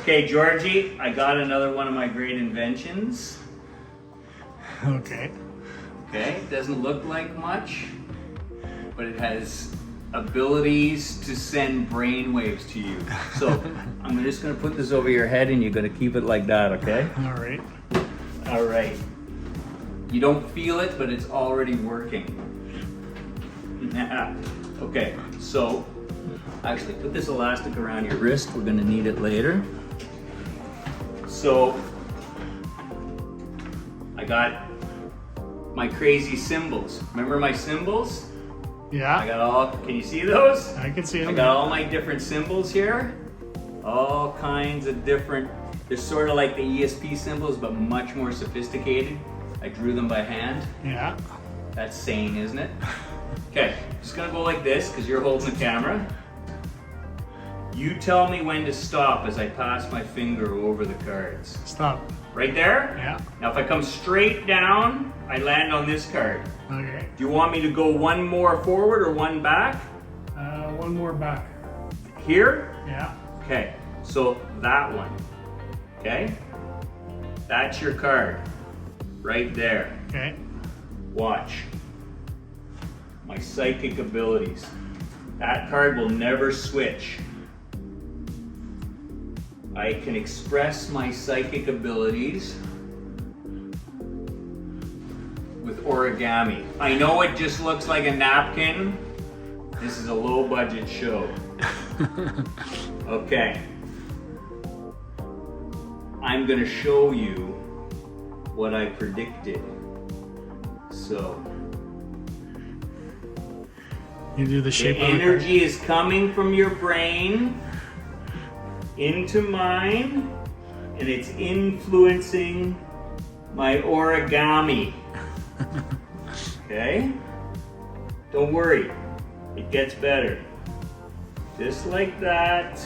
Okay, Georgie, I got another one of my great inventions. Okay. Okay, it doesn't look like much, but it has abilities to send brain waves to you. So I'm just gonna put this over your head and you're gonna keep it like that, okay? All right. All right. You don't feel it, but it's already working. Okay, so actually put this elastic around your wrist. We're gonna need it later. So I got my crazy symbols. Remember my symbols? I Yeah, got all, can you see those? I can see I them. got all my different symbols here. All kinds of different, they're sort of like the ESP symbols, but much more sophisticated. I drew them by hand. Yeah. That's sane, isn't it? Okay, just gonna go like this because you're holding the camera. You tell me when to stop as I pass my finger over the cards. Stop. Right there? Yeah. Now if I come straight down, I land on this card. Okay. Do you want me to go one more forward or one back? One more back. Here? Yeah. Okay, so that one. Okay? That's your card. Right there. Okay. Watch. My psychic abilities. That card will never switch. I can express my psychic abilities with origami. I know it just looks like a napkin. This is a low budget show. Okay. I'm gonna show you what I predicted. So, You do the the shape of the energy is coming from your brain into mine, and it's influencing my origami. Okay? Don't worry, it gets better. Just like that.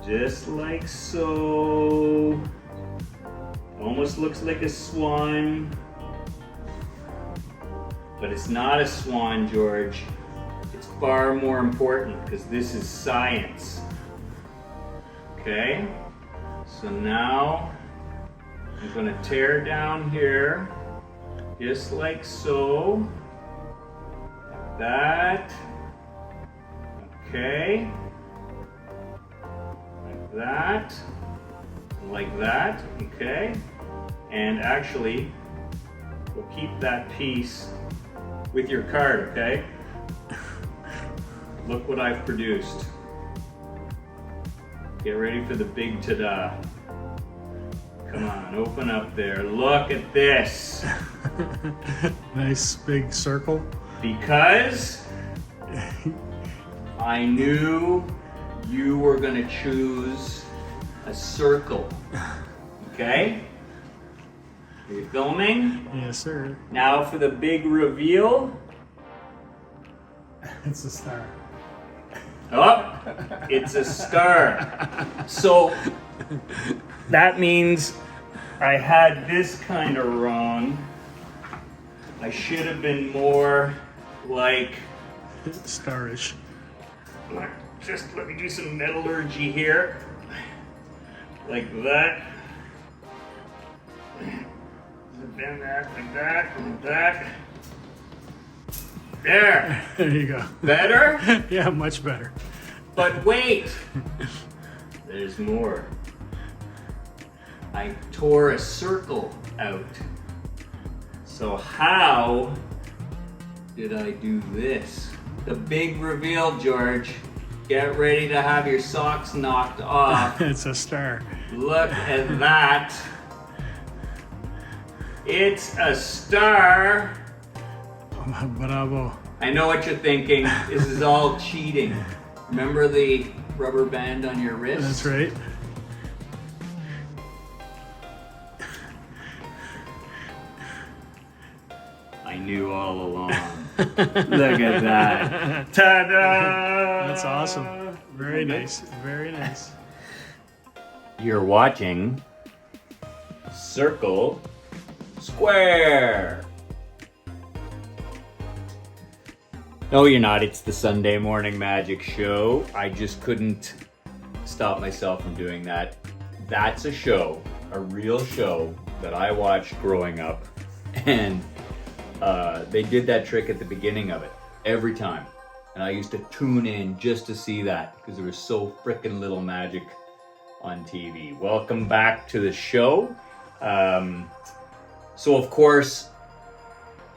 Just like so. Almost looks like a swan. But it's not a swan, George. It's far more important because this is science. Okay? So now I'm going to tear down here, just like so. Like that. Okay. Like that. Like that. Okay. And actually, we'll keep that piece with your card, okay? Look what I've produced. Get ready for the big ta-da. Come on, open up there. Look at this. nice big circle. Because I knew you were gonna choose a circle. Okay? Are you filming? Yes, sir. Now for the big reveal. It's a star. Oh, it's a star. So that means I had this kind of wrong. I should have been more like, Starish. just let me do some metallurgy here. Like that. Bend that, like that, like that. There. There you go. Better? Yeah, much better. But wait, there's more. I tore a circle out. So how did I do this? The big reveal, George. Get ready to have your socks knocked off. It's a star. Look at that. It's a star. Bravo. I know what you're thinking. This is all cheating. Remember the rubber band on your wrist? That's right. I knew all along. Look at that. Ta-da! That's awesome. Very nice. Very nice. You're watching Circle Square. No, you're not. It's the Sunday Morning Magic Show. I just couldn't stop myself from doing that. That's a show, a real show that I watched growing up, and they did that trick at the beginning of it every time. And I used to tune in just to see that because there was so frickin' little magic on TV. Welcome back to the show. So of course,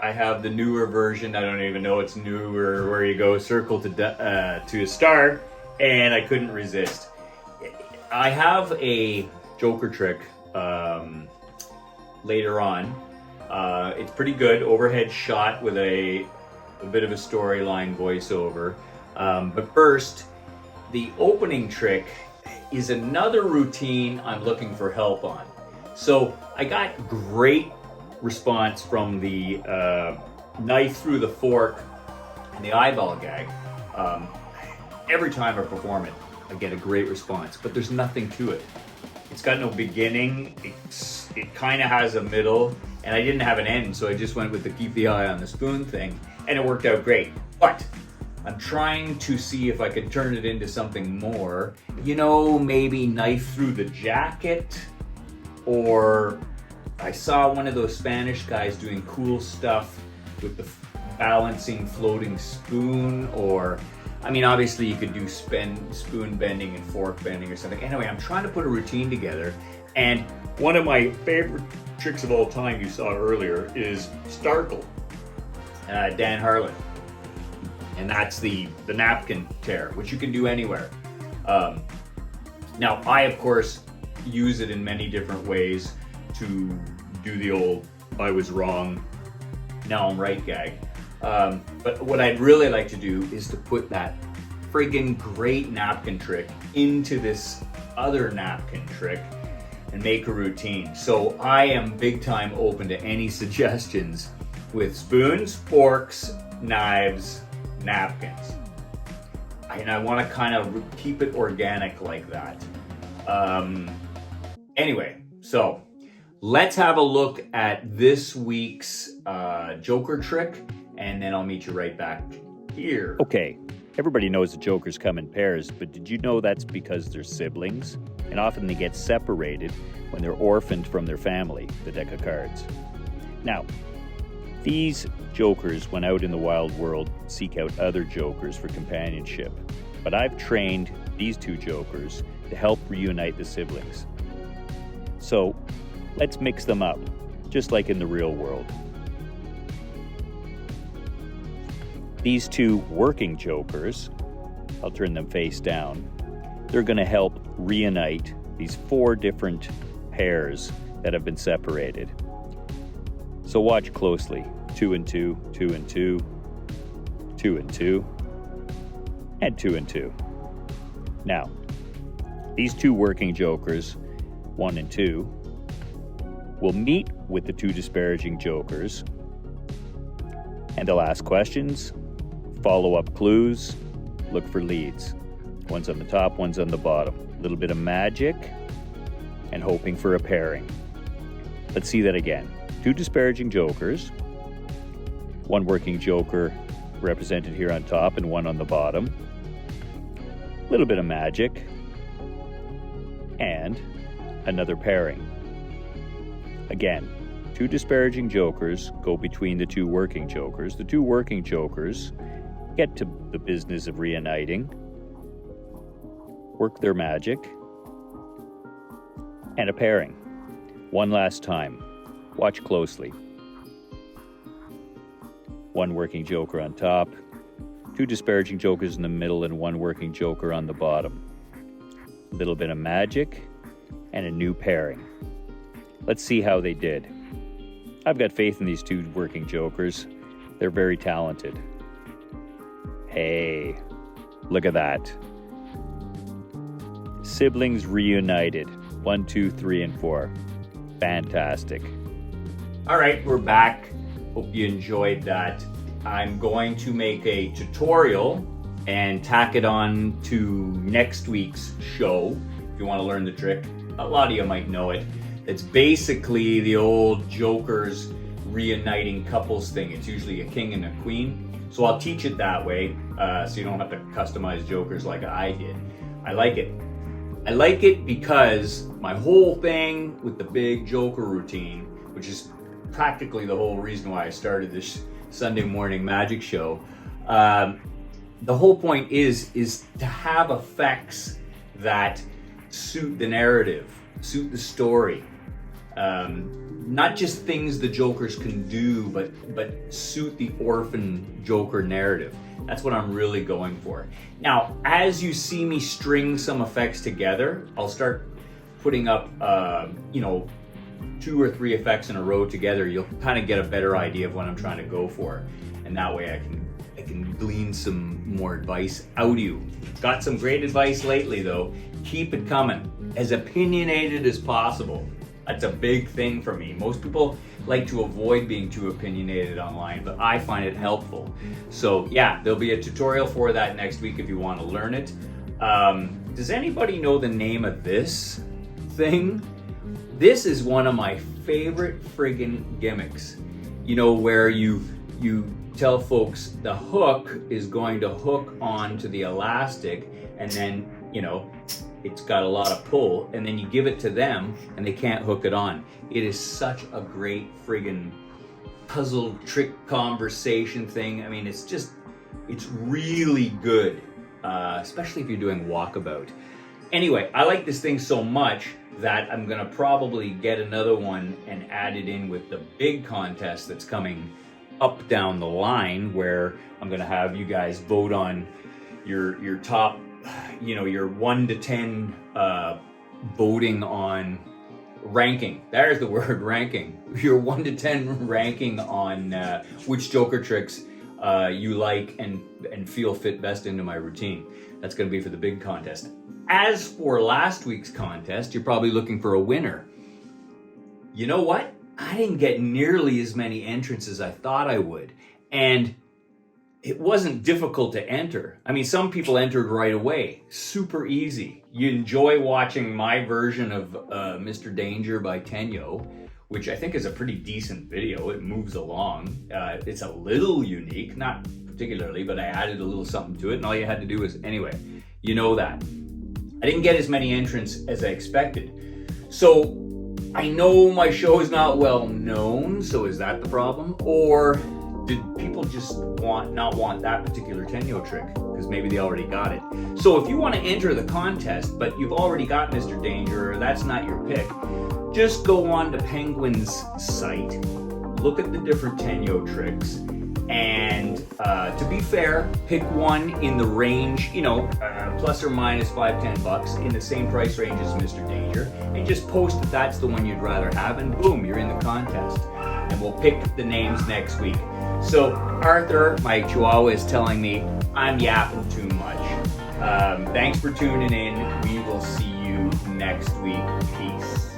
I have the newer version. I don't even know it's newer, where you go circle to a star, and I couldn't resist. I have a Joker trick later on. It's pretty good, overhead shot with a bit of a storyline voiceover. But first, the opening trick is another routine I'm looking for help on. So I got great response from the knife through the fork and the eyeball gag. Every time I perform it, I get a great response, but there's nothing to it. It's got no beginning, it kind of has a middle, and I didn't have an end, so I just went with the keep the eye on the spoon thing, and it worked out great. But I'm trying to see if I could turn it into something more. You know, maybe knife through the jacket, or I saw one of those Spanish guys doing cool stuff with the balancing floating spoon, or I mean, obviously you could do spoon bending and fork bending or something. Anyway, I'm trying to put a routine together, and one of my favorite tricks of all time you saw earlier is Starkle, Dan Harlan. And that's the napkin tear, which you can do anywhere. Now, I, of course, use it in many different ways to do the old I was wrong, now I'm right gag. But what I'd really like to do is to put that friggin' great napkin trick into this other napkin trick and make a routine. So I am big time open to any suggestions with spoons, forks, knives, napkins. And I want to kind of keep it organic like that. Anyway, so let's have a look at this week's Joker trick, and then I'll meet you right back here. Okay, everybody knows the Jokers come in pairs, but did you know that's because they're siblings? And often they get separated when they're orphaned from their family, the deck of cards. Now, these Jokers went out in the wild world to seek out other Jokers for companionship, but I've trained these two Jokers to help reunite the siblings. So, let's mix them up, just like in the real world. These two working Jokers, I'll turn them face down, they're going to help reunite these 4 different pairs that have been separated. So watch closely. 2 and 2, 2 and 2, 2 and 2, and 2 and 2. Now, these 2 working Jokers, 1 and 2, will meet with the 2 disparaging Jokers, and they'll ask questions, follow up clues, look for leads. One's on the top, one's on the bottom. A little bit of magic, and hoping for a pairing. Let's see that again. 2 disparaging Jokers, 1 working Joker represented here on top and 1 on the bottom. A little bit of magic, and another pairing. Again, 2 disparaging Jokers go between the 2 working Jokers. The 2 working Jokers get to the business of reuniting, work their magic, and a pairing. One last time. Watch closely. 1 working Joker on top, 2 disparaging Jokers in the middle, and 1 working Joker on the bottom. A little bit of magic, and a new pairing. Let's see how they did. I've got faith in these 2 working Jokers. They're very talented. Hey, look at that. Siblings reunited. 1, 2, 3, and 4. Fantastic. All right, we're back. Hope you enjoyed that. I'm going to make a tutorial and tack it on to next week's show. If you want to learn the trick, a lot of you might know it. It's basically the old Jokers reuniting couples thing. It's usually a king and a queen. So I'll teach it that way, so you don't have to customize Jokers like I did. I like it. I like it because my whole thing with the big Joker routine, which is practically the whole reason why I started this Sunday morning magic show, the whole point is to have effects that suit the narrative, suit the story. Not just things the Jokers can do, but suit the orphan Joker narrative. That's what I'm really going for. Now, as you see me string some effects together, I'll start putting up, 2 or 3 effects in a row together. You'll kind of get a better idea of what I'm trying to go for, and that way I can glean some more advice out of you. Got some great advice lately, though. Keep it coming. As opinionated as possible. That's a big thing for me. Most people like to avoid being too opinionated online, but I find it helpful. So yeah, there'll be a tutorial for that next week if you want to learn it. Does anybody know the name of this thing? This is one of my favorite friggin' gimmicks. You know, where you tell folks the hook is going to hook onto the elastic, and then, it's got a lot of pull, and then you give it to them and they can't hook it on. It is such a great friggin' puzzle trick conversation thing. I mean, it's really good, especially if you're doing walkabout. Anyway, I like this thing so much that I'm gonna probably get another one and add it in with the big contest that's coming up down the line, where I'm gonna have you guys vote on your top, your 1 to 10 voting on ranking. There's the word, ranking. Your 1 to 10 ranking on which Joker tricks you like and feel fit best into my routine. That's going to be for the big contest. As for last week's contest, you're probably looking for a winner. You know what? I didn't get nearly as many entrants as I thought I would. And it wasn't difficult to enter. I mean, some people entered right away. Super easy. You enjoy watching my version of Mr. Danger by Tenyo, which I think is a pretty decent video. It moves along. It's a little unique, not particularly, but I added a little something to it, and all you had to do was, anyway, you know that. I didn't get as many entrants as I expected. So I know my show is not well known, so is that the problem? Or did people just not want that particular Tenyo trick? Because maybe they already got it. So if you want to enter the contest, but you've already got Mr. Danger, or that's not your pick, just go on to Penguin's site, look at the different Tenyo tricks, and to be fair, pick one in the range, plus or minus $5-10 in the same price range as Mr. Danger, and just post that that's the one you'd rather have, and boom, you're in the contest. And we'll pick the names next week. So Arthur, my Chihuahua, is telling me I'm yapping too much. Thanks for tuning in. We will see you next week. Peace.